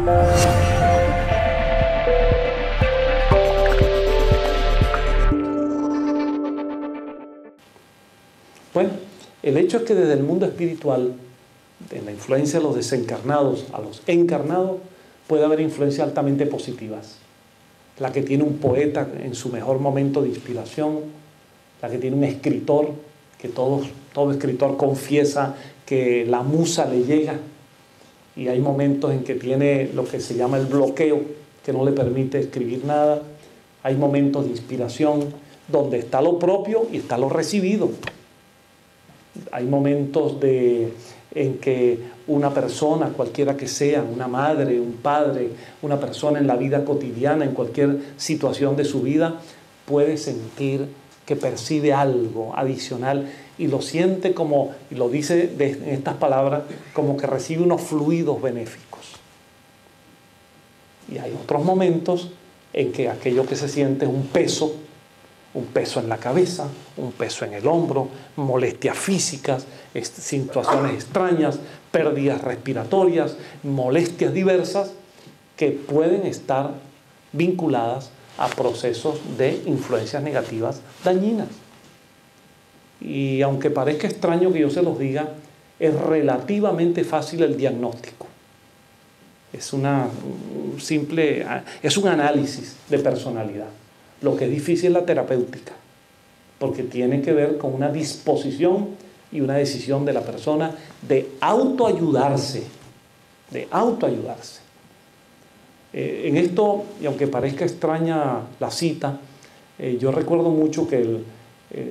Bueno, el hecho es que desde el mundo espiritual, en la influencia de los desencarnados a los encarnados, puede haber influencias altamente positivas. La que tiene un poeta en su mejor momento de inspiración, la que tiene un escritor, que todo escritor confiesa que la musa le llega, y hay momentos en que tiene lo que se llama el bloqueo, que no le permite escribir nada. Hay momentos de inspiración donde está lo propio y está lo recibido. Hay momentos en que una persona, cualquiera que sea, una madre, un padre, una persona en la vida cotidiana, en cualquier situación de su vida, puede sentir que percibe algo adicional y lo siente como, y lo dice en estas palabras, como que recibe unos fluidos benéficos. Y hay otros momentos en que aquello que se siente es un peso en la cabeza, un peso en el hombro, molestias físicas, situaciones extrañas, pérdidas respiratorias, molestias diversas que pueden estar vinculadas a procesos de influencias negativas dañinas. Y aunque parezca extraño que yo se los diga, es relativamente fácil el diagnóstico. Es un análisis de personalidad. Lo que es difícil es la terapéutica, porque tiene que ver con una disposición y una decisión de la persona de autoayudarse, en esto, y aunque parezca extraña la cita, yo recuerdo mucho que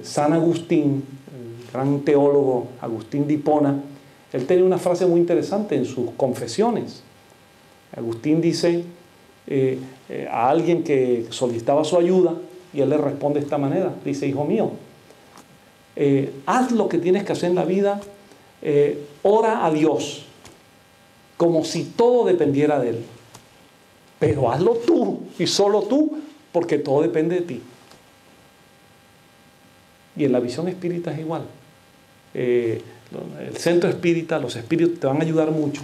San Agustín, el gran teólogo Agustín de Hipona, él tenía una frase muy interesante en sus confesiones. Agustín dice a alguien que solicitaba su ayuda, y él le responde de esta manera, dice: hijo mío, haz lo que tienes que hacer en la vida, ora a Dios como si todo dependiera de Él, pero hazlo tú y solo tú, porque todo depende de ti. Y en la visión espírita es igual. El centro espírita, los espíritus te van a ayudar mucho,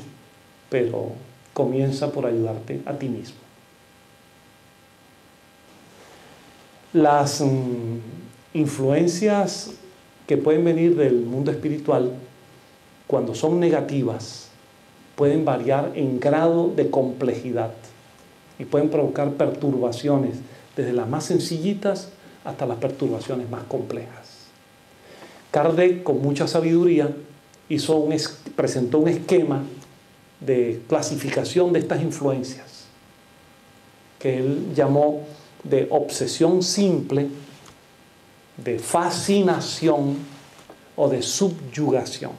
pero comienza por ayudarte a ti mismo. Las influencias que pueden venir del mundo espiritual, cuando son negativas, pueden variar en grado de complejidad y pueden provocar perturbaciones, desde las más sencillitas hasta las perturbaciones más complejas. Kardec, con mucha sabiduría, presentó un esquema de clasificación de estas influencias, que él llamó de obsesión simple, de fascinación o de subyugación.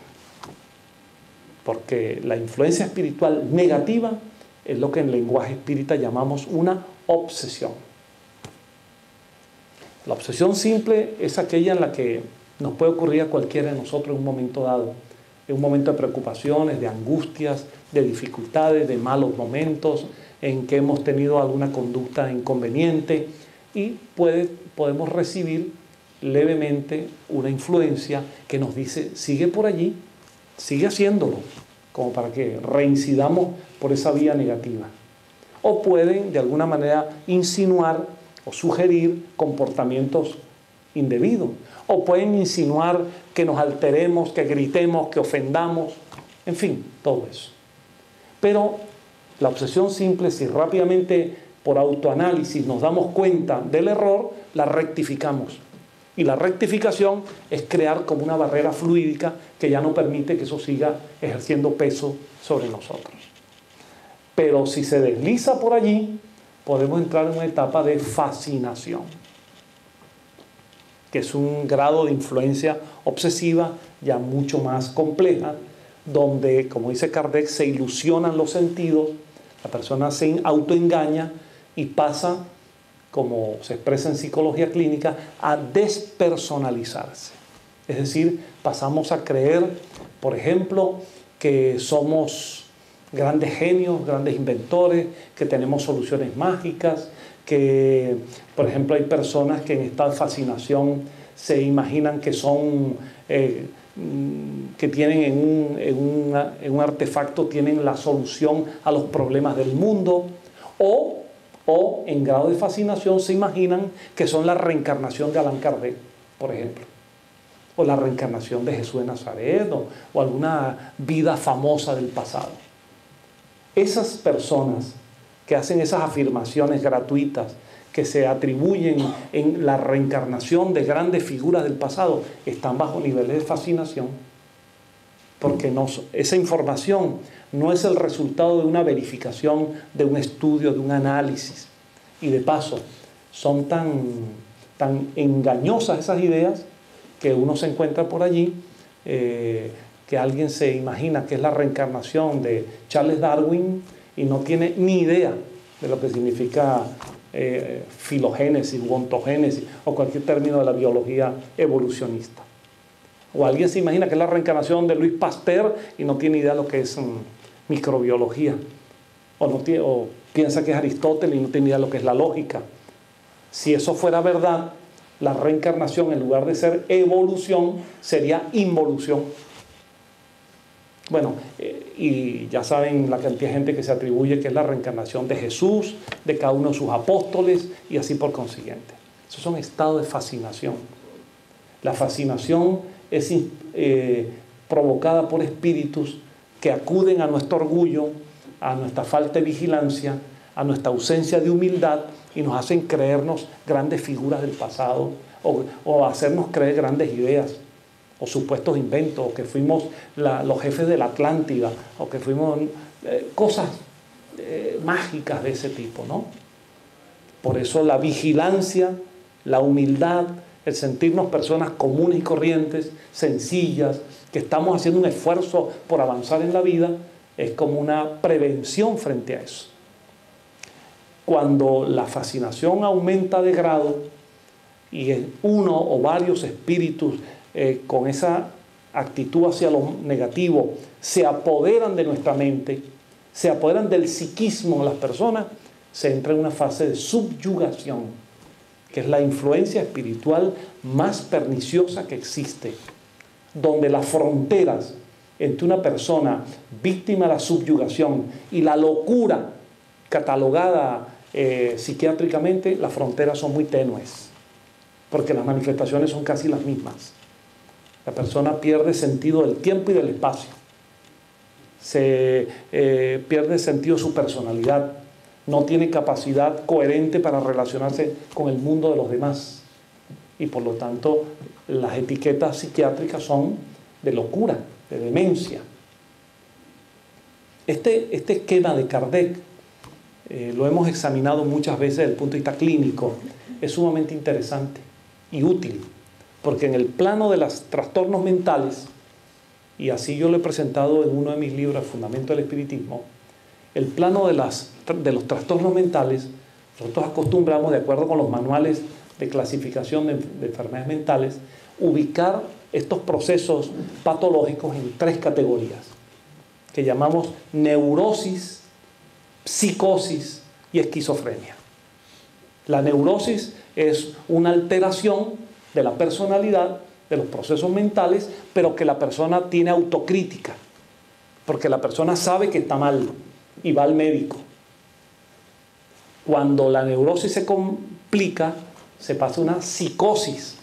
Porque la influencia espiritual negativa es lo que en lenguaje espírita llamamos una obsesión. La obsesión simple es aquella en la que nos puede ocurrir a cualquiera de nosotros en un momento dado, en un momento de preocupaciones, de angustias, de dificultades, de malos momentos, en que hemos tenido alguna conducta inconveniente, y podemos recibir levemente una influencia que nos dice: sigue por allí, sigue haciéndolo, como para que reincidamos por esa vía negativa. O pueden de alguna manera insinuar o sugerir comportamientos indebidos, o pueden insinuar que nos alteremos, que gritemos, que ofendamos, en fin, todo eso. Pero la obsesión simple, si rápidamente por autoanálisis nos damos cuenta del error, la rectificamos. Y la rectificación es crear como una barrera fluídica que ya no permite que eso siga ejerciendo peso sobre nosotros. Pero si se desliza por allí, podemos entrar en una etapa de fascinación, que es un grado de influencia obsesiva ya mucho más compleja, donde, como dice Kardec, se ilusionan los sentidos, la persona se autoengaña y pasa, como se expresa en psicología clínica, a despersonalizarse. Es decir, pasamos a creer, por ejemplo, que somos grandes genios, grandes inventores, que tenemos soluciones mágicas, que, por ejemplo, hay personas que en esta fascinación se imaginan que son que tienen en un artefacto, tienen la solución a los problemas del mundo, o en grado de fascinación se imaginan que son la reencarnación de Allan Kardec, por ejemplo, o la reencarnación de Jesús de Nazaret, o alguna vida famosa del pasado. Esas personas que hacen esas afirmaciones gratuitas, que se atribuyen en la reencarnación de grandes figuras del pasado, están bajo niveles de fascinación, porque esa información no es el resultado de una verificación, de un estudio, de un análisis. Y de paso, son tan engañosas esas ideas que uno se encuentra por allí, que alguien se imagina que es la reencarnación de Charles Darwin y no tiene ni idea de lo que significa filogénesis u ontogénesis o cualquier término de la biología evolucionista. O alguien se imagina que es la reencarnación de Louis Pasteur y no tiene idea de lo que es microbiología. O piensa que es Aristóteles y no tiene idea de lo que es la lógica. Si eso fuera verdad, la reencarnación, en lugar de ser evolución, sería involución. Bueno, y ya saben la cantidad de gente que se atribuye que es la reencarnación de Jesús, de cada uno de sus apóstoles, y así por consiguiente. Esos son estados de fascinación. La fascinación es provocada por espíritus que acuden a nuestro orgullo, a nuestra falta de vigilancia, a nuestra ausencia de humildad, y nos hacen creernos grandes figuras del pasado, o hacernos creer grandes ideas, o supuestos inventos, o que fuimos los jefes de la Atlántida, o que fuimos cosas mágicas de ese tipo, ¿no? Por eso la vigilancia, la humildad, el sentirnos personas comunes y corrientes, sencillas, que estamos haciendo un esfuerzo por avanzar en la vida, es como una prevención frente a eso. Cuando la fascinación aumenta de grado y uno o varios espíritus con esa actitud hacia lo negativo se apoderan de nuestra mente, se apoderan del psiquismo de las personas, se entra en una fase de subyugación, que es la influencia espiritual más perniciosa que existe, donde las fronteras entre una persona víctima de la subyugación y la locura catalogada psiquiátricamente, las fronteras son muy tenues, porque las manifestaciones son casi las mismas. La persona pierde sentido del tiempo y del espacio, se pierde sentido de su personalidad, no tiene capacidad coherente para relacionarse con el mundo de los demás, y por lo tanto las etiquetas psiquiátricas son de locura, de demencia. Este esquema de Kardec lo hemos examinado muchas veces desde el punto de vista clínico. Es sumamente interesante y útil, porque en el plano de los trastornos mentales, y así yo lo he presentado en uno de mis libros, El Fundamento del Espiritismo, el plano de los trastornos mentales, nosotros acostumbramos, de acuerdo con los manuales de clasificación de enfermedades mentales, ubicar estos procesos patológicos en 3 categorías, que llamamos neurosis, psicosis y esquizofrenia. La neurosis es una alteración de la personalidad, de los procesos mentales, pero que la persona tiene autocrítica, porque la persona sabe que está mal y va al médico. Cuando la neurosis se complica, se pasa a una psicosis,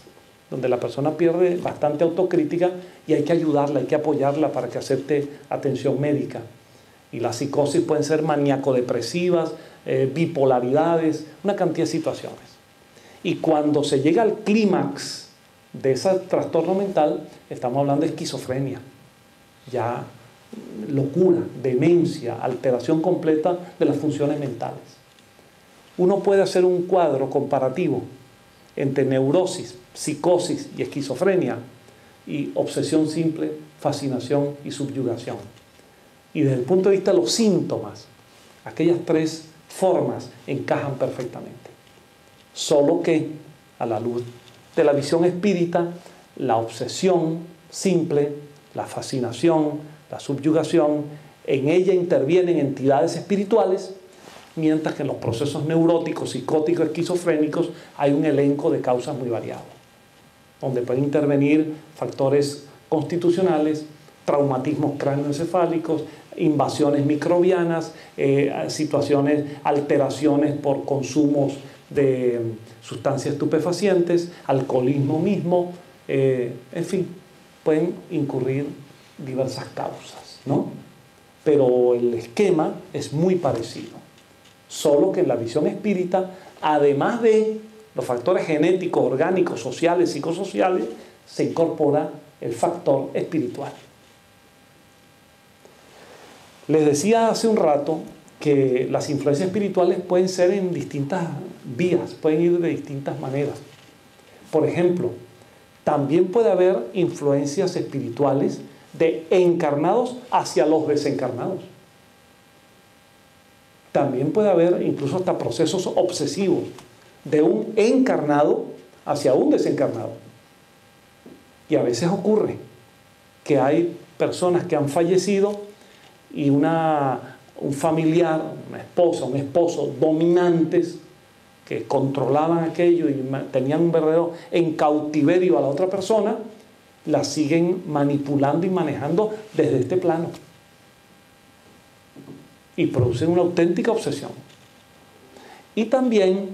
donde la persona pierde bastante autocrítica y hay que ayudarla, hay que apoyarla para que acepte atención médica. Y las psicosis pueden ser maníaco-depresivas, bipolaridades, una cantidad de situaciones. Y cuando se llega al clímax de ese trastorno mental, estamos hablando de esquizofrenia, ya locura, demencia, alteración completa de las funciones mentales. Uno puede hacer un cuadro comparativo entre neurosis, psicosis y esquizofrenia, y obsesión simple, fascinación y subyugación. Y desde el punto de vista de los síntomas, aquellas 3 formas encajan perfectamente. Solo que, a la luz de la visión espírita, la obsesión simple, la fascinación, la subyugación, en ella intervienen entidades espirituales, mientras que en los procesos neuróticos, psicóticos, esquizofrénicos hay un elenco de causas muy variados, donde pueden intervenir factores constitucionales, traumatismos cráneoencefálicos, invasiones microbianas, situaciones, alteraciones por consumos de sustancias estupefacientes, alcoholismo mismo, en fin, pueden incurrir diversas causas, ¿no? Pero el esquema es muy parecido, solo que en la visión espírita, además de los factores genéticos, orgánicos, sociales, psicosociales, se incorpora el factor espiritual. Les decía hace un rato que las influencias espirituales pueden ser en distintas vías, pueden ir de distintas maneras. Por ejemplo, también puede haber influencias espirituales de encarnados hacia los desencarnados. También puede haber incluso hasta procesos obsesivos de un encarnado hacia un desencarnado. Y a veces ocurre que hay personas que han fallecido y un familiar, una esposa, un esposo dominantes que controlaban aquello y tenían un verdadero en cautiverio a la otra persona, la siguen manipulando y manejando desde este plano. Y producen una auténtica obsesión. Y también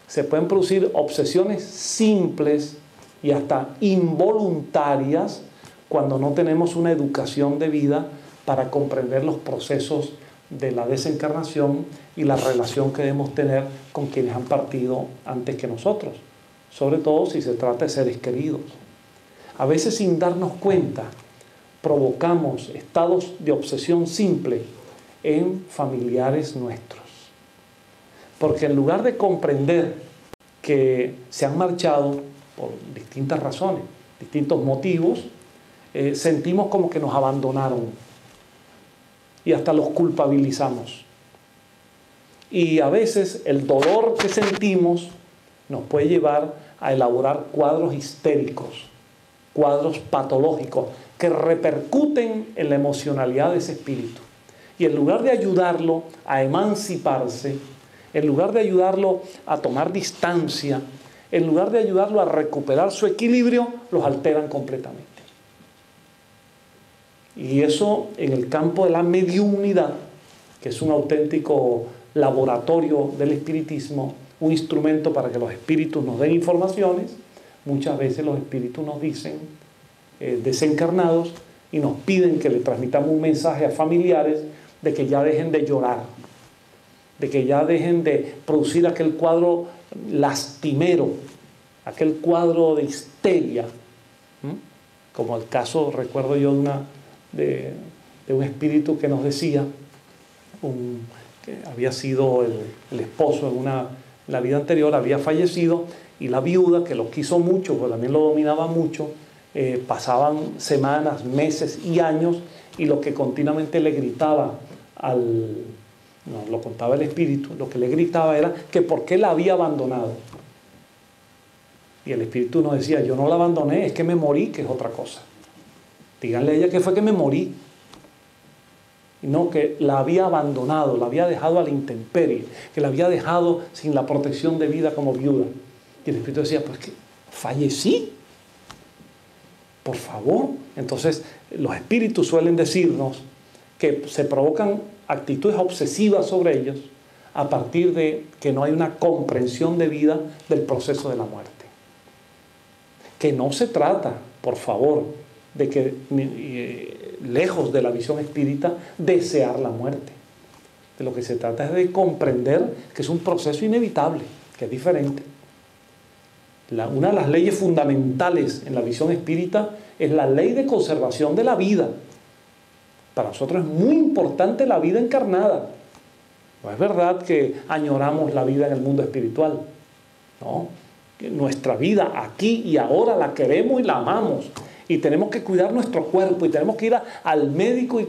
se pueden producir obsesiones simples y hasta involuntarias cuando no tenemos una educación de vida para comprender los procesos de la desencarnación y la relación que debemos tener con quienes han partido antes que nosotros, sobre todo si se trata de seres queridos. A veces, sin darnos cuenta, provocamos estados de obsesión simple en familiares nuestros. Porque en lugar de comprender que se han marchado por distintas razones, distintos motivos, sentimos como que nos abandonaron y hasta los culpabilizamos. Y a veces el dolor que sentimos nos puede llevar a elaborar cuadros histéricos, cuadros patológicos que repercuten en la emocionalidad de ese espíritu. Y en lugar de ayudarlo a emanciparse, en lugar de ayudarlo a tomar distancia, en lugar de ayudarlo a recuperar su equilibrio, los alteran completamente. Y eso en el campo de la mediunidad, que es un auténtico laboratorio del espiritismo, un instrumento para que los espíritus nos den informaciones. Muchas veces los espíritus nos dicen, desencarnados, y nos piden que le transmitamos un mensaje a familiares de que ya dejen de llorar, de que ya dejen de producir aquel cuadro lastimero, aquel cuadro de histeria. Como el caso, recuerdo yo, de un espíritu que nos decía, que había sido el esposo en la vida anterior, había fallecido, y la viuda, que lo quiso mucho, porque también lo dominaba mucho, pasaban semanas, meses y años, y lo que continuamente le gritaba no, lo contaba el espíritu, lo que le gritaba era que por qué la había abandonado. Y el espíritu nos decía, yo no la abandoné, es que me morí, que es otra cosa. Díganle a ella que fue que me morí. Y no, que la había abandonado, la había dejado a la intemperie, que la había dejado sin la protección de vida como viuda. Y el espíritu decía, pues que fallecí. Por favor. Entonces, los espíritus suelen decirnos que se provocan actitudes obsesivas sobre ellos a partir de que no hay una comprensión de vida del proceso de la muerte. Que no se trata, por favor, de que, lejos de la visión espírita, desear la muerte. De lo que se trata es de comprender que es un proceso inevitable, que es diferente. Una de las leyes fundamentales en la visión espírita es la ley de conservación de la vida. Para nosotros es muy importante la vida encarnada. No es verdad que añoramos la vida en el mundo espiritual. No, que nuestra vida aquí y ahora la queremos y la amamos. Y tenemos que cuidar nuestro cuerpo y tenemos que ir al médico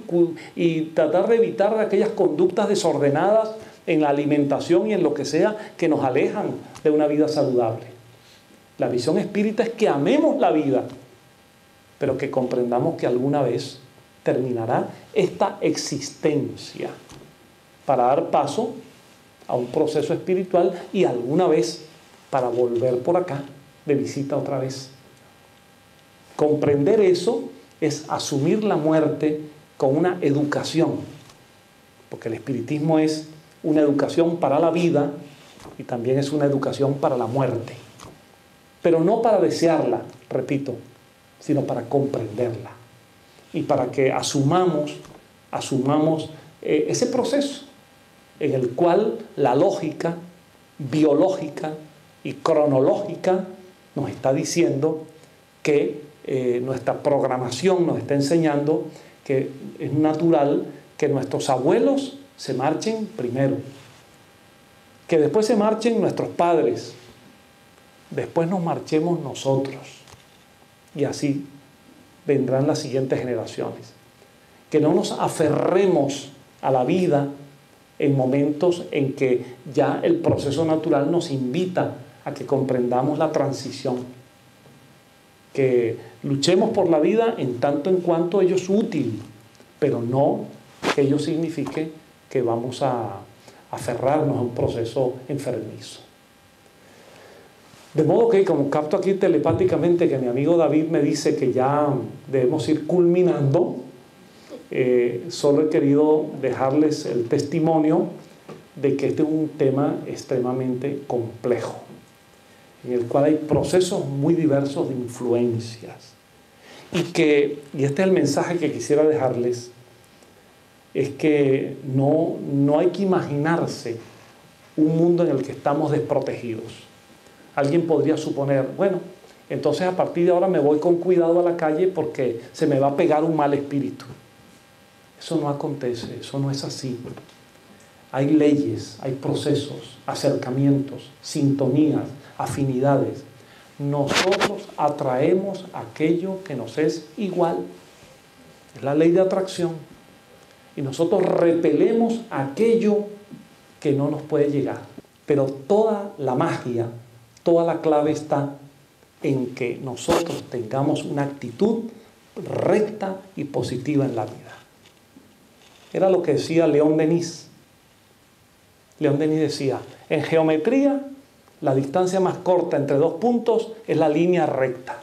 y tratar de evitar aquellas conductas desordenadas en la alimentación y en lo que sea que nos alejan de una vida saludable. La visión espírita es que amemos la vida, pero que comprendamos que alguna vez terminará esta existencia para dar paso a un proceso espiritual y alguna vez para volver por acá de visita otra vez. Comprender eso es asumir la muerte con una educación, porque el espiritismo es una educación para la vida y también es una educación para la muerte, pero no para desearla, repito, sino para comprenderla y para que asumamos ese proceso en el cual la lógica biológica y cronológica nos está diciendo que nuestra programación nos está enseñando que es natural que nuestros abuelos se marchen primero, que después se marchen nuestros padres, después nos marchemos nosotros y así vendrán las siguientes generaciones. Que no nos aferremos a la vida en momentos en que ya el proceso natural nos invita a que comprendamos la transición. Que luchemos por la vida en tanto en cuanto ello es útil, pero no que ello signifique que vamos a aferrarnos a un proceso enfermizo. De modo que, como capto aquí telepáticamente que mi amigo David me dice que ya debemos ir culminando, solo he querido dejarles el testimonio de que este es un tema extremadamente complejo, en el cual hay procesos muy diversos de influencias. Y este es el mensaje que quisiera dejarles, es que no hay que imaginarse un mundo en el que estamos desprotegidos. Alguien podría suponer, bueno, entonces a partir de ahora me voy con cuidado a la calle porque se me va a pegar un mal espíritu. Eso no acontece, eso no es así. Hay leyes, hay procesos, acercamientos, sintonías, afinidades. Nosotros atraemos aquello que nos es igual. Es la ley de atracción. Y nosotros repelemos aquello que no nos puede llegar. Pero toda la magia, toda la clave está en que nosotros tengamos una actitud recta y positiva en la vida. Era lo que decía León Denis. León Denis decía, en geometría, la distancia más corta entre dos puntos es la línea recta.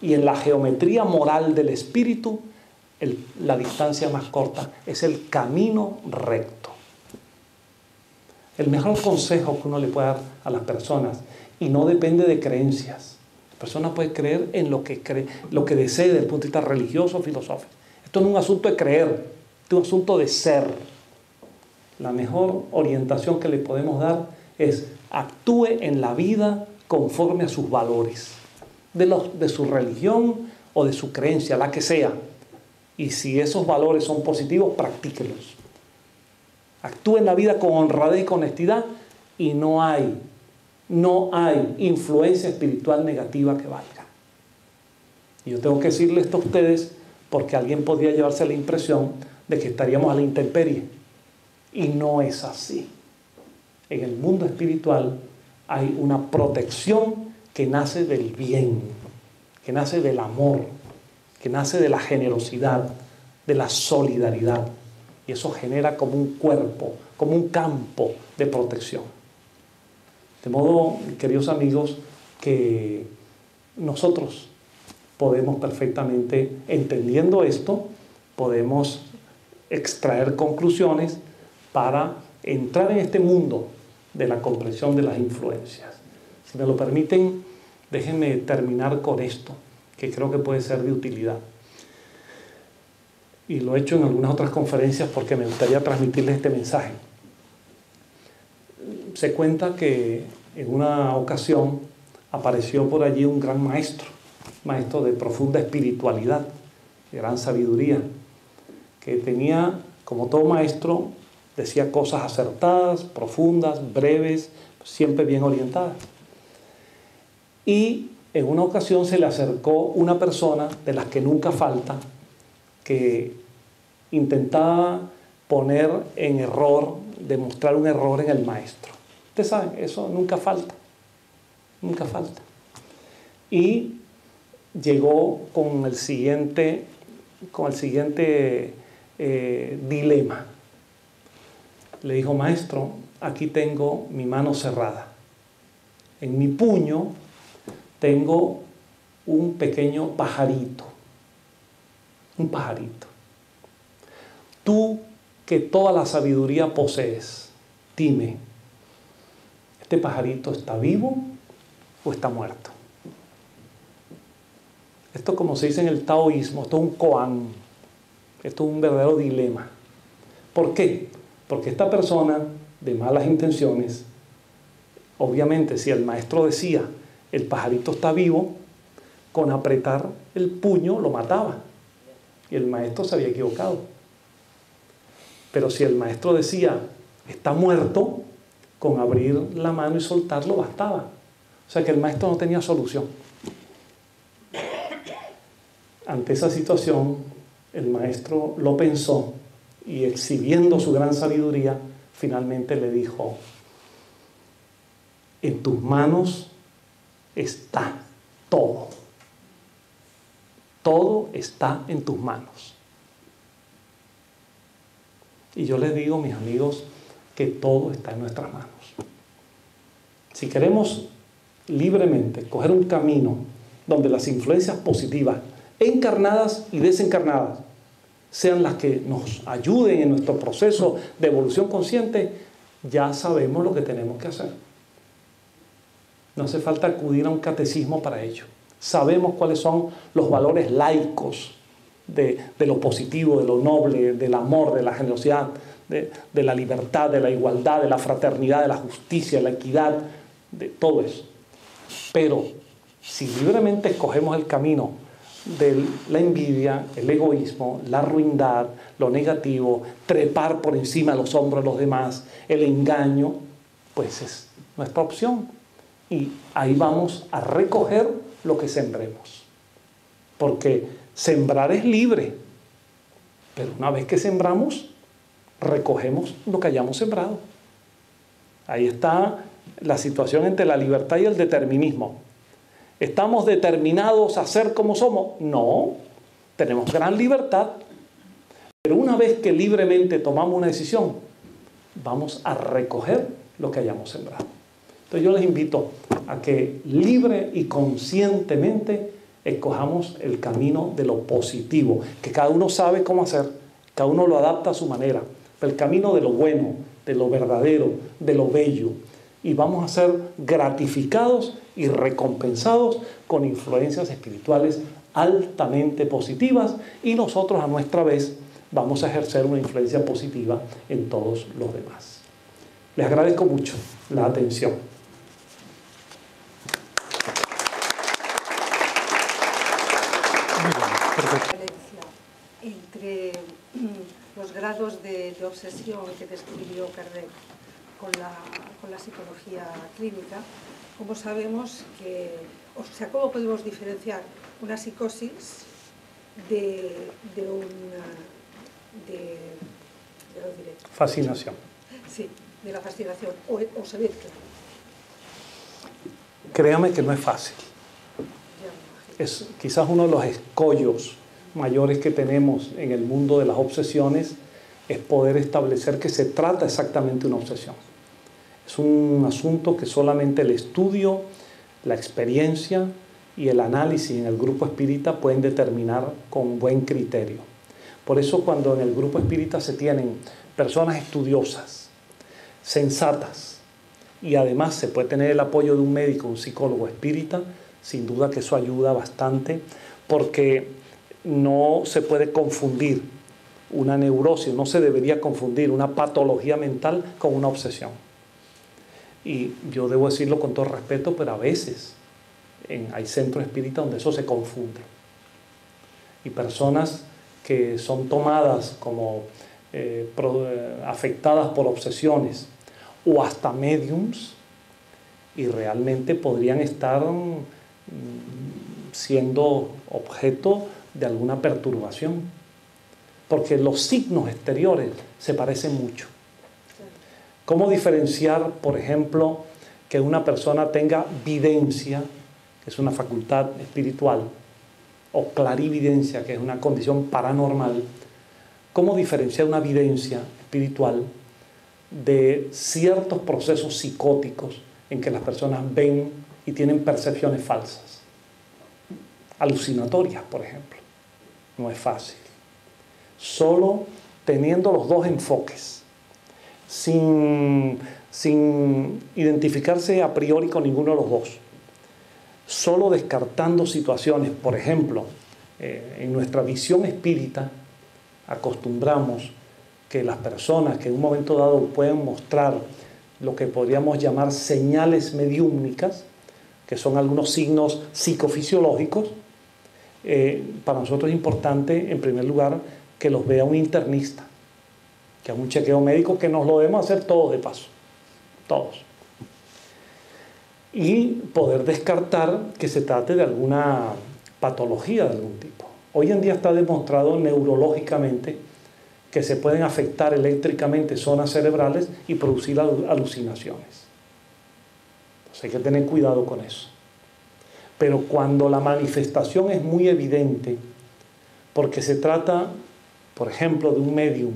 Y en la geometría moral del espíritu, la distancia más corta es el camino recto. El mejor consejo que uno le puede dar a las personas, y no depende de creencias. La persona puede creer en lo que cree, lo que desee desde el punto de vista religioso o filosófico. Esto no es un asunto de creer, esto es un asunto de ser. La mejor orientación que le podemos dar es actúe en la vida conforme a sus valores, de su religión o de su creencia, la que sea. Y si esos valores son positivos, practíquelos. Actúe en la vida con honradez y con honestidad y no hay influencia espiritual negativa que valga. Y yo tengo que decirle esto a ustedes porque alguien podría llevarse la impresión de que estaríamos a la intemperie. Y no es así. En el mundo espiritual hay una protección que nace del bien, que nace del amor, que nace de la generosidad, de la solidaridad. Y eso genera como un cuerpo, como un campo de protección. De modo, queridos amigos, que nosotros podemos perfectamente, entendiendo esto, podemos extraer conclusiones para entrar en este mundo de la comprensión de las influencias. Si me lo permiten, déjenme terminar con esto, que creo que puede ser de utilidad. Y lo he hecho en algunas otras conferencias porque me gustaría transmitirles este mensaje. Se cuenta que en una ocasión apareció por allí un gran maestro de profunda espiritualidad, de gran sabiduría, que tenía, como todo maestro, decía cosas acertadas, profundas, breves, siempre bien orientadas. Y en una ocasión se le acercó una persona, de las que nunca falta, que intentaba poner en error, demostrar un error en el maestro. Ustedes saben, eso nunca falta, nunca falta. Y llegó con el siguiente dilema. Le dijo, maestro, aquí tengo mi mano cerrada. En mi puño tengo un pequeño pajarito. un pajarito. Tú que toda la sabiduría posees, dime, ¿este pajarito está vivo o está muerto? Esto, como se dice en el taoísmo, esto es un koan, esto es un verdadero dilema. ¿Por qué? Porque esta persona de malas intenciones, obviamente si el maestro decía, el pajarito está vivo, con apretar el puño lo mataba. Y el maestro se había equivocado. Pero si el maestro decía, está muerto, con abrir la mano y soltarlo bastaba. O sea que el maestro no tenía solución. Ante esa situación, el maestro lo pensó y, exhibiendo su gran sabiduría, finalmente le dijo, en tus manos está todo. Todo está en tus manos. Y yo les digo, mis amigos, que todo está en nuestras manos. Si queremos libremente coger un camino donde las influencias positivas, encarnadas y desencarnadas, sean las que nos ayuden en nuestro proceso de evolución consciente, ya sabemos lo que tenemos que hacer. No hace falta acudir a un catecismo para ello. Sabemos cuáles son los valores laicos de lo positivo, de lo noble, del amor, de la generosidad, de la libertad, de la igualdad, de la fraternidad, de la justicia, de la equidad, de todo eso. Pero si libremente escogemos el camino de la envidia, el egoísmo, la ruindad, lo negativo, trepar por encima de los hombros de los demás, el engaño, pues es nuestra opción. Y ahí vamos a recoger lo que sembremos. Porque sembrar es libre, pero una vez que sembramos, recogemos lo que hayamos sembrado. Ahí está la situación entre la libertad y el determinismo. ¿Estamos determinados a ser como somos? No, tenemos gran libertad, pero una vez que libremente tomamos una decisión, vamos a recoger lo que hayamos sembrado. Entonces yo les invito a que libre y conscientemente escojamos el camino de lo positivo, que cada uno sabe cómo hacer, cada uno lo adapta a su manera, pero el camino de lo bueno, de lo verdadero, de lo bello, y vamos a ser gratificados y recompensados con influencias espirituales altamente positivas, y nosotros a nuestra vez vamos a ejercer una influencia positiva en todos los demás. Les agradezco mucho la atención. Entre los grados de obsesión que describió Kardec con la psicología clínica, ¿cómo sabemos que, o sea, cómo podemos diferenciar una psicosis de fascinación? Sí, de la fascinación, o se ve que... Créame que no es fácil. Es quizás uno de los escollos mayores que tenemos en el mundo de las obsesiones, es poder establecer que se trata exactamente de una obsesión. Es un asunto que solamente el estudio, la experiencia y el análisis en el grupo espírita pueden determinar con buen criterio. Por eso cuando en el grupo espírita se tienen personas estudiosas, sensatas, y además se puede tener el apoyo de un médico, un psicólogo espírita, sin duda que eso ayuda bastante, porque no se puede confundir una neurosis, no se debería confundir una patología mental con una obsesión. Y yo debo decirlo con todo respeto, pero a veces hay centros espíritas donde eso se confunde. Y personas que son tomadas como afectadas por obsesiones o hasta médiums, y realmente podrían estar siendo objeto de alguna perturbación, porque los signos exteriores se parecen mucho. ¿Cómo diferenciar, por ejemplo, que una persona tenga videncia, que es una facultad espiritual, o clarividencia, que es una condición paranormal? ¿Cómo diferenciar una videncia espiritual de ciertos procesos psicóticos en que las personas ven y tienen percepciones falsas? Alucinatorias, por ejemplo. No es fácil. solo teniendo los dos enfoques, sin identificarse a priori con ninguno de los dos, solo descartando situaciones. Por ejemplo, en nuestra visión espírita acostumbramos que las personas que en un momento dado pueden mostrar lo que podríamos llamar señales mediúmnicas, que son algunos signos psicofisiológicos, para nosotros es importante, en primer lugar, que los vea un internista, que haga un chequeo médico, que nos lo debemos hacer todos de paso, todos. Y poder descartar que se trate de alguna patología de algún tipo. Hoy en día está demostrado neurológicamente que se pueden afectar eléctricamente zonas cerebrales y producir alucinaciones. Entonces hay que tener cuidado con eso. Pero cuando la manifestación es muy evidente, porque se trata, por ejemplo, de un médium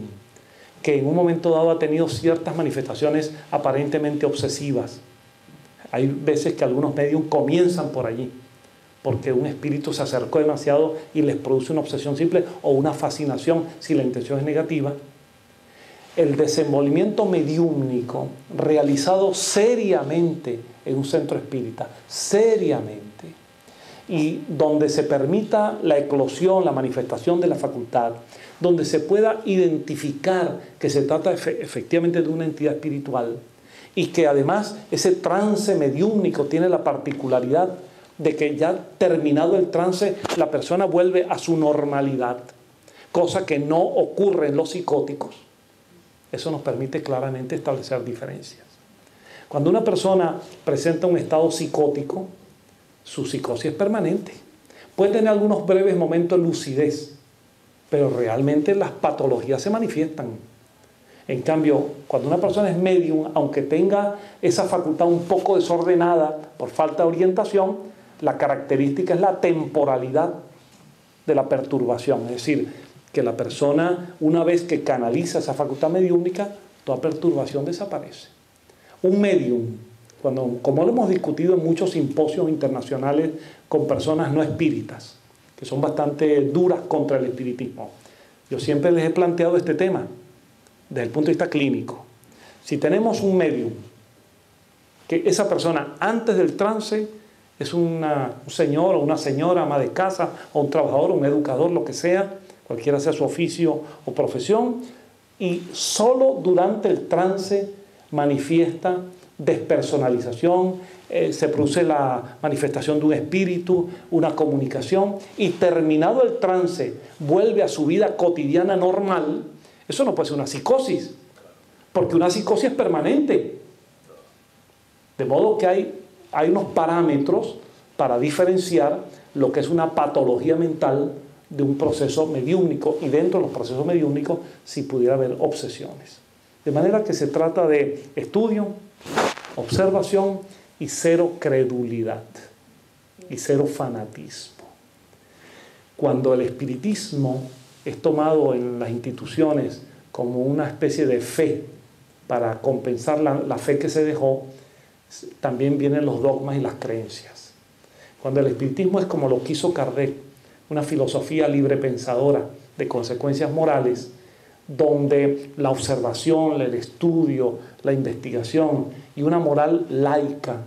que en un momento dado ha tenido ciertas manifestaciones aparentemente obsesivas. Hay veces que algunos médiums comienzan por allí, porque un espíritu se acercó demasiado y les produce una obsesión simple o una fascinación si la intención es negativa. El desenvolvimiento mediúmnico realizado seriamente en un centro espírita, seriamente, y donde se permita la eclosión, la manifestación de la facultad, donde se pueda identificar que se trata efectivamente de una entidad espiritual y que además ese trance mediúmnico tiene la particularidad de que ya terminado el trance la persona vuelve a su normalidad, cosa que no ocurre en los psicóticos. Eso nos permite claramente establecer diferencias. Cuando una persona presenta un estado psicótico, su psicosis es permanente. Puede tener algunos breves momentos de lucidez, pero realmente las patologías se manifiestan. En cambio, cuando una persona es medium, aunque tenga esa facultad un poco desordenada por falta de orientación, la característica es la temporalidad de la perturbación. Es decir, que la persona, una vez que canaliza esa facultad mediúmnica, toda perturbación desaparece. Un medium, como lo hemos discutido en muchos simposios internacionales con personas no espíritas, que son bastante duras contra el espiritismo, yo siempre les he planteado este tema desde el punto de vista clínico. Si tenemos un medium, que esa persona antes del trance es un señor o una señora, ama de casa, o un trabajador, un educador, lo que sea, cualquiera sea su oficio o profesión, y solo durante el trance manifiesta despersonalización, se produce la manifestación de un espíritu, una comunicación, y terminado el trance vuelve a su vida cotidiana normal. Eso no puede ser una psicosis, porque una psicosis es permanente. De modo que hay unos parámetros para diferenciar lo que es una patología mental de un proceso mediúmnico, y dentro de los procesos mediúmnicos si pudiera haber obsesiones. De manera que se trata de estudio, observación y cero credulidad y cero fanatismo. Cuando el espiritismo es tomado en las instituciones como una especie de fe para compensar la fe que se dejó, también vienen los dogmas y las creencias. Cuando el espiritismo es como lo quiso Kardec, una filosofía libre pensadora de consecuencias morales, donde la observación, el estudio, la investigación y una moral laica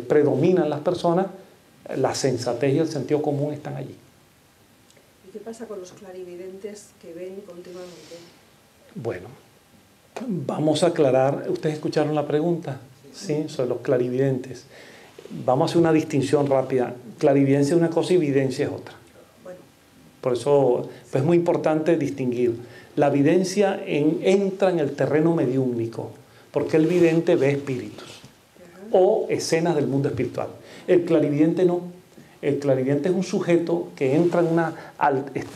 predominan en las personas, la sensatez y el sentido común están allí. ¿Y qué pasa con los clarividentes que ven continuamente? Bueno, vamos a aclarar. ¿Ustedes escucharon la pregunta? Sí, sobre los clarividentes. Vamos a hacer una distinción rápida. Clarividencia es una cosa y evidencia es otra. Bueno. Por eso es muy importante distinguir. La evidencia entra en el terreno mediúmnico, porque el vidente ve espíritus o escenas del mundo espiritual. El clarividente no. El clarividente es un sujeto que entra en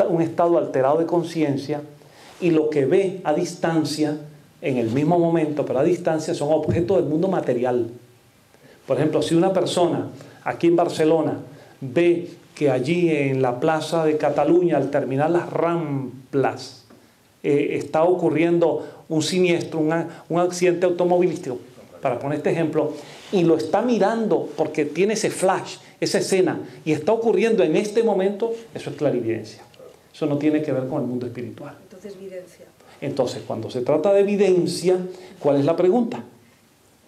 un estado alterado de conciencia y lo que ve a distancia, en el mismo momento, pero a distancia, son objetos del mundo material. Por ejemplo, si una persona aquí en Barcelona ve que allí en la plaza de Cataluña, al terminar las Ramblas, está ocurriendo un siniestro, un accidente automovilístico, para poner este ejemplo, y lo está mirando porque tiene ese flash, esa escena, y está ocurriendo en este momento, eso es clarividencia. Eso no tiene que ver con el mundo espiritual. Entonces, videncia. Entonces, cuando se trata de evidencia, ¿cuál es la pregunta?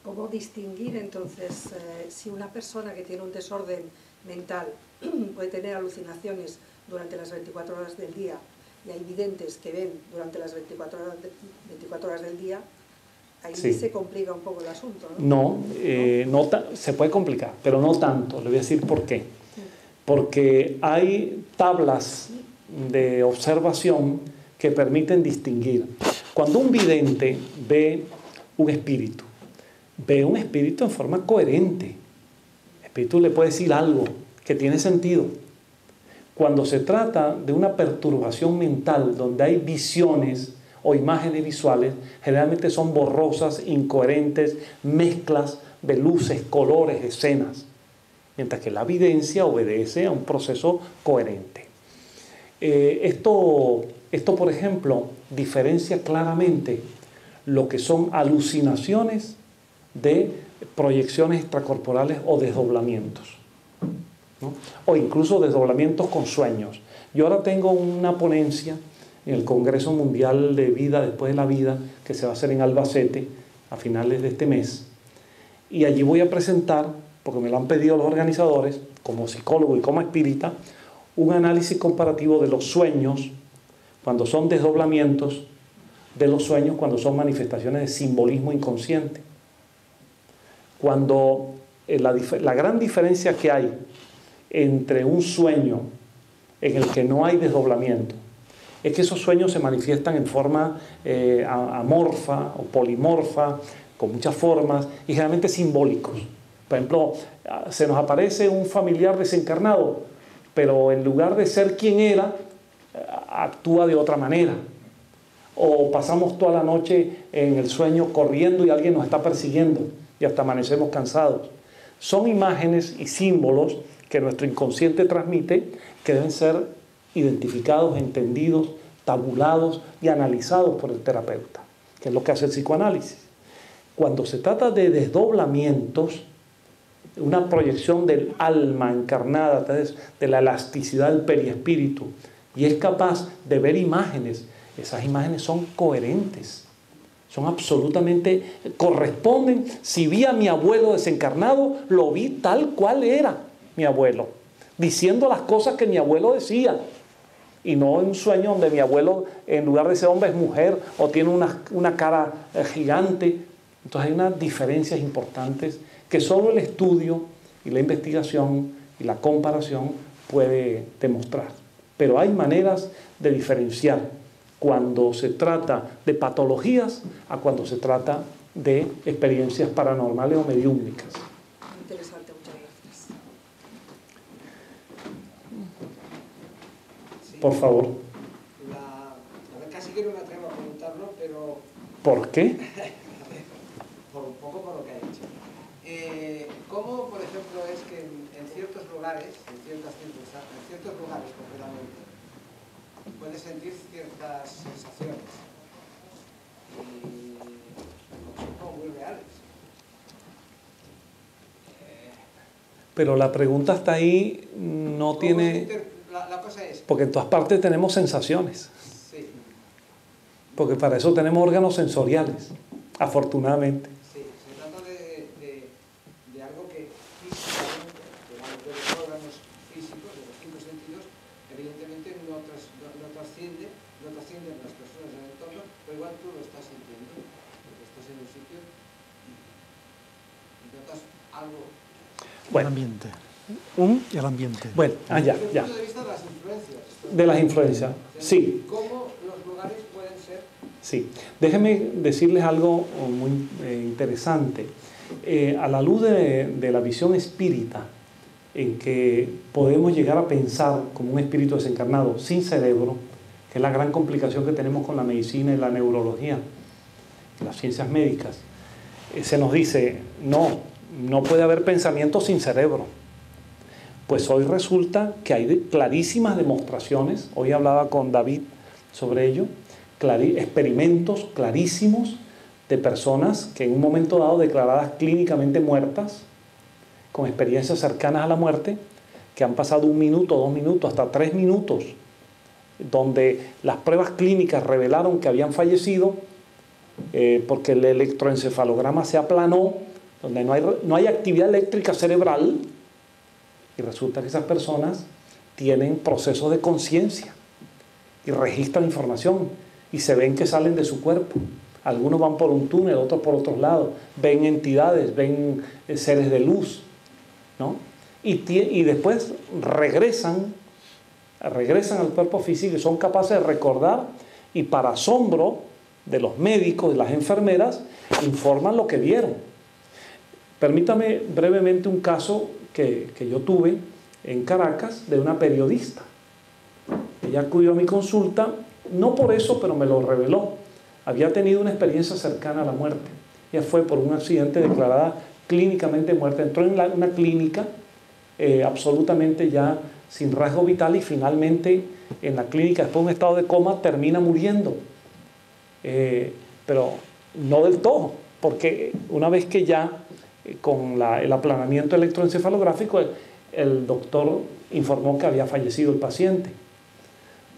¿Cómo distinguir entonces si una persona que tiene un desorden mental puede tener alucinaciones durante las 24 horas del día y hay videntes que ven durante las 24 horas del día? Ahí Sí. se complica un poco el asunto, ¿no? No, se puede complicar, pero no tanto. Le voy a decir por qué. Porque hay tablas de observación que permiten distinguir. Cuando un vidente ve un espíritu en forma coherente. El espíritu le puede decir algo que tiene sentido. Cuando se trata de una perturbación mental donde hay visiones o imágenes visuales, generalmente son borrosas, incoherentes, mezclas de luces, colores, escenas, mientras que la evidencia obedece a un proceso coherente. Esto, por ejemplo, diferencia claramente lo que son alucinaciones de proyecciones extracorporales o desdoblamientos, ¿no? O incluso desdoblamientos con sueños. Yo ahora tengo una ponencia en el Congreso Mundial de Vida Después de la Vida, que se va a hacer en Albacete a finales de este mes, y allí voy a presentar, porque me lo han pedido los organizadores, como psicólogo y como espírita, un análisis comparativo de los sueños cuando son desdoblamientos, de los sueños cuando son manifestaciones de simbolismo inconsciente. Cuando la gran diferencia que hay entre un sueño en el que no hay desdoblamiento es que esos sueños se manifiestan en forma amorfa o polimorfa, con muchas formas y generalmente simbólicos. Por ejemplo, se nos aparece un familiar desencarnado, pero en lugar de ser quien era, actúa de otra manera. O pasamos toda la noche en el sueño corriendo y alguien nos está persiguiendo y hasta amanecemos cansados. Son imágenes y símbolos que nuestro inconsciente transmite que deben ser identificados, entendidos, tabulados y analizados por el terapeuta, que es lo que hace el psicoanálisis. Cuando se trata de desdoblamientos, una proyección del alma encarnada a través de la elasticidad del periespíritu, y es capaz de ver imágenes, esas imágenes son coherentes, son absolutamente, corresponden. Si vi a mi abuelo desencarnado, lo vi tal cual era mi abuelo, diciendo las cosas que mi abuelo decía, y no en un sueño donde mi abuelo, en lugar de ser hombre, es mujer, o tiene una cara gigante. Entonces hay unas diferencias importantes que solo el estudio y la investigación y la comparación puede demostrar. Pero hay maneras de diferenciar cuando se trata de patologías a cuando se trata de experiencias paranormales o mediúmnicas. Interesante, muchas gracias. Sí. Por favor. A ver, casi que no me atrevo a preguntarlo, pero ¿Por qué? un poco por lo que ha dicho. ¿Cómo, por ejemplo, es que en ciertos lugares, en ciertos lugares concretamente, puedes sentir ciertas sensaciones y son como muy reales? Pero la pregunta está ahí, no tiene... La cosa es... Porque en todas partes tenemos sensaciones. Sí. Porque para eso tenemos órganos sensoriales, afortunadamente. Sí, se trata de algo que físicamente, de los órganos físicos, de los 5 sentidos, evidentemente no trasciende a las personas del entorno, pero igual tú lo estás sintiendo, porque estás en un sitio y notas algo. Bueno, El ambiente. El ambiente. bueno, ya. Desde el punto de vista de las influencias. De las influencias, sí. ¿Cómo los lugares pueden ser? Sí, déjenme decirles algo muy interesante. A la luz de la visión espírita, en que podemos llegar a pensar como un espíritu desencarnado sin cerebro, que es la gran complicación que tenemos con la medicina y la neurología, las ciencias médicas, se nos dice, no puede haber pensamiento sin cerebro. Pues hoy resulta que hay clarísimas demostraciones, hoy hablaba con David sobre ello, experimentos clarísimos de personas que en un momento dado declaradas clínicamente muertas, con experiencias cercanas a la muerte, que han pasado 1 minuto, 2 minutos, hasta 3 minutos donde las pruebas clínicas revelaron que habían fallecido porque el electroencefalograma se aplanó, donde no hay actividad eléctrica cerebral, y resulta que esas personas tienen procesos de conciencia y registran información y se ven que salen de su cuerpo. Algunos van por un túnel, otros por otros lados, ven entidades, ven seres de luz, ¿no? Y después regresan al cuerpo físico y son capaces de recordar, y para asombro de los médicos, de las enfermeras, informan lo que vieron. Permítame brevemente un caso que yo tuve en Caracas de una periodista. Ella acudió a mi consulta, no por eso, pero me lo reveló. Había tenido una experiencia cercana a la muerte. Ella fue por un accidente declarada clínicamente muerta. Entró en una clínica absolutamente ya sin rasgo vital, y finalmente en la clínica, después de un estado de coma, termina muriendo. Pero no del todo, porque una vez que ya con el aplanamiento electroencefalográfico, el doctor informó que había fallecido el paciente.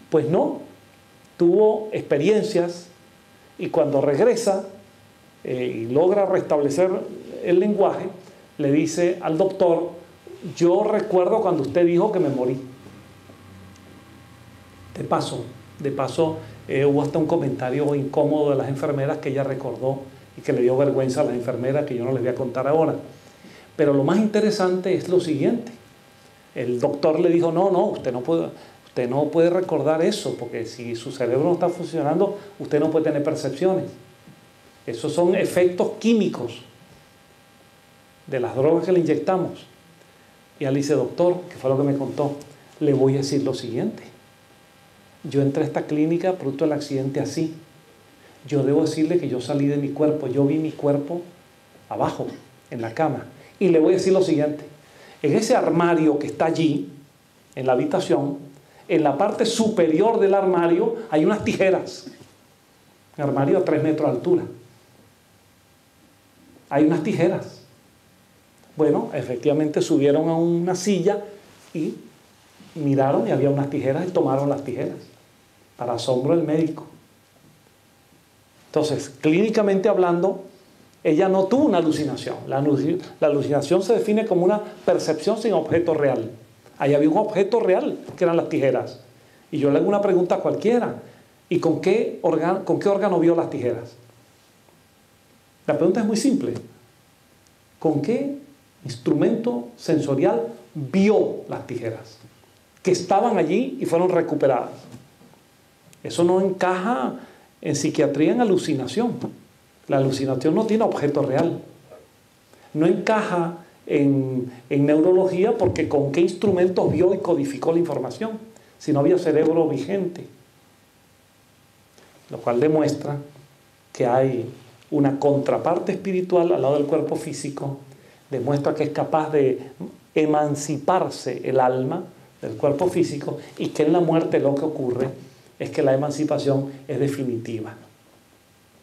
Pues no, tuvo experiencias, y cuando regresa y logra restablecer el lenguaje, le dice al doctor: yo recuerdo cuando usted dijo que me morí. De paso, hubo hasta un comentario incómodo de las enfermeras que ella recordó y que le dio vergüenza a las enfermeras, que yo no les voy a contar ahora. Pero lo más interesante es lo siguiente. El doctor le dijo: no, usted no puede recordar eso, porque si su cerebro no está funcionando, usted no puede tener percepciones. Esos son efectos químicos de las drogas que le inyectamos. Y él dice: doctor, que fue lo que me contó, le voy a decir lo siguiente. Yo entré a esta clínica producto del accidente así. Yo debo decirle que yo salí de mi cuerpo, yo vi mi cuerpo abajo, en la cama. Y le voy a decir lo siguiente: en ese armario que está allí, en la habitación, en la parte superior del armario hay unas tijeras. Un armario a 3 metros de altura. Hay unas tijeras. Bueno, efectivamente subieron a una silla y miraron, y había unas tijeras, y tomaron las tijeras, para asombro del médico. Entonces, clínicamente hablando, ella no tuvo una alucinación. La alucinación se define como una percepción sin objeto real. Ahí había un objeto real, que eran las tijeras. Y yo le hago una pregunta a cualquiera: ¿y con qué órgano vio las tijeras? La pregunta es muy simple: ¿con qué instrumento sensorial vio las tijeras? Que estaban allí y fueron recuperadas. Eso no encaja en psiquiatría en alucinación. La alucinación no tiene objeto real. No encaja en neurología, porque con qué instrumentos vio y codificó la información si no había cerebro vigente. Lo cual demuestra que hay una contraparte espiritual al lado del cuerpo físico. Demuestra que es capaz de emanciparse el alma del cuerpo físico, y que en la muerte lo que ocurre es que la emancipación es definitiva.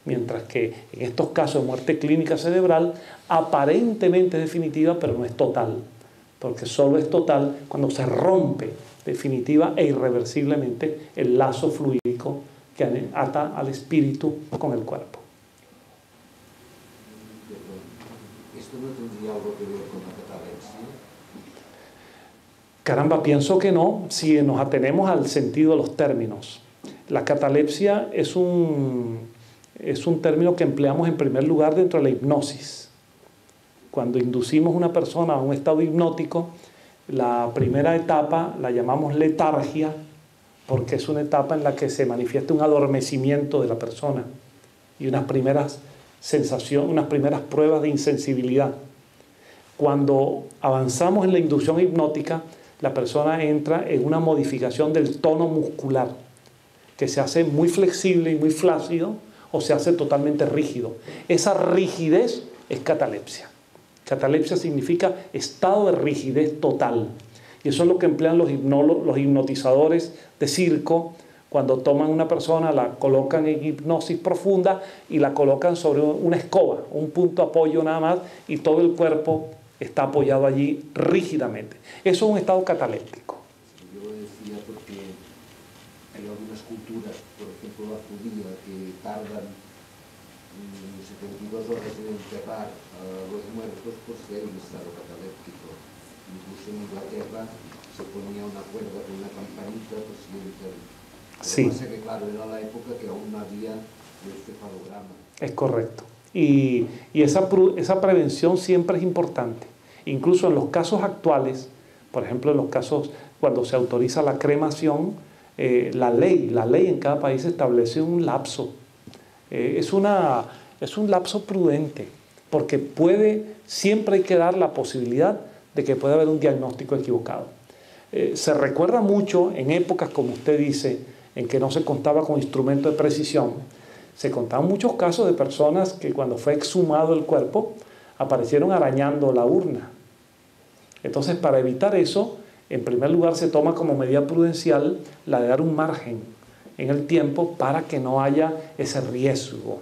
Mientras que en estos casos de muerte clínica cerebral, aparentemente es definitiva, pero no es total, porque solo es total cuando se rompe definitiva e irreversiblemente el lazo fluídico que ata al espíritu con el cuerpo. ¿Esto no tendría algo que ver con la catalepsia? Caramba, pienso que no, si nos atenemos al sentido de los términos. La catalepsia es un término que empleamos en primer lugar dentro de la hipnosis. Cuando inducimos a una persona a un estado hipnótico, la primera etapa la llamamos letargia, porque es una etapa en la que se manifiesta un adormecimiento de la persona y unas primeras sensaciones, unas primeras pruebas de insensibilidad. Cuando avanzamos en la inducción hipnótica, la persona entra en una modificación del tono muscular, que se hace muy flexible y muy flácido, o se hace totalmente rígido. Esa rigidez es catalepsia. Catalepsia significa estado de rigidez total. Y eso es lo que emplean los hipnotizadores de circo. Cuando toman una persona, la colocan en hipnosis profunda y la colocan sobre una escoba, un punto de apoyo nada más, y todo el cuerpo está apoyado allí rígidamente. Eso es un estado cataléptico. Yo lo decía porque el la judía, que tardan 72 horas en enterrar a los muertos por ser un estado cataléptico. Incluso en Inglaterra se ponía una cuerda con una campanita por si enterran. Sí. Lo que pasa que, claro, era la época que aún no había el encefalograma. Es correcto. Y esa prevención siempre es importante. Incluso en los casos actuales, por ejemplo, en los casos cuando se autoriza la cremación, la ley en cada país establece un lapso. Es un lapso prudente, porque siempre hay que dar la posibilidad de que pueda haber un diagnóstico equivocado. Se recuerda mucho en épocas, como usted dice, en que no se contaba con instrumentos de precisión. Se contaban muchos casos de personas que cuando fue exhumado el cuerpo aparecieron arañando la urna. Entonces, para evitar eso, en primer lugar se toma como medida prudencial la de dar un margen en el tiempo para que no haya ese riesgo.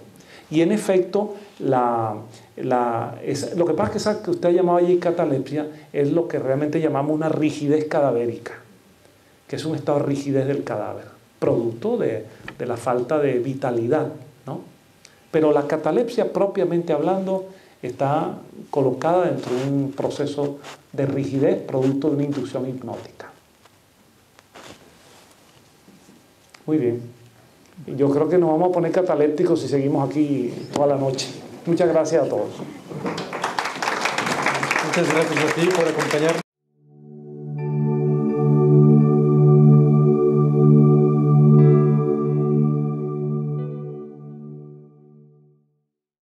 Y en efecto, lo que pasa es que esa que usted ha llamado allí catalepsia es lo que realmente llamamos una rigidez cadavérica, que es un estado de rigidez del cadáver, producto de la falta de vitalidad, ¿no? Pero la catalepsia, propiamente hablando, está colocada dentro de un proceso de rigidez producto de una inducción hipnótica. Muy bien. Yo creo que nos vamos a poner catalépticos si seguimos aquí toda la noche. Muchas gracias a todos. Muchas gracias a ti por acompañarnos.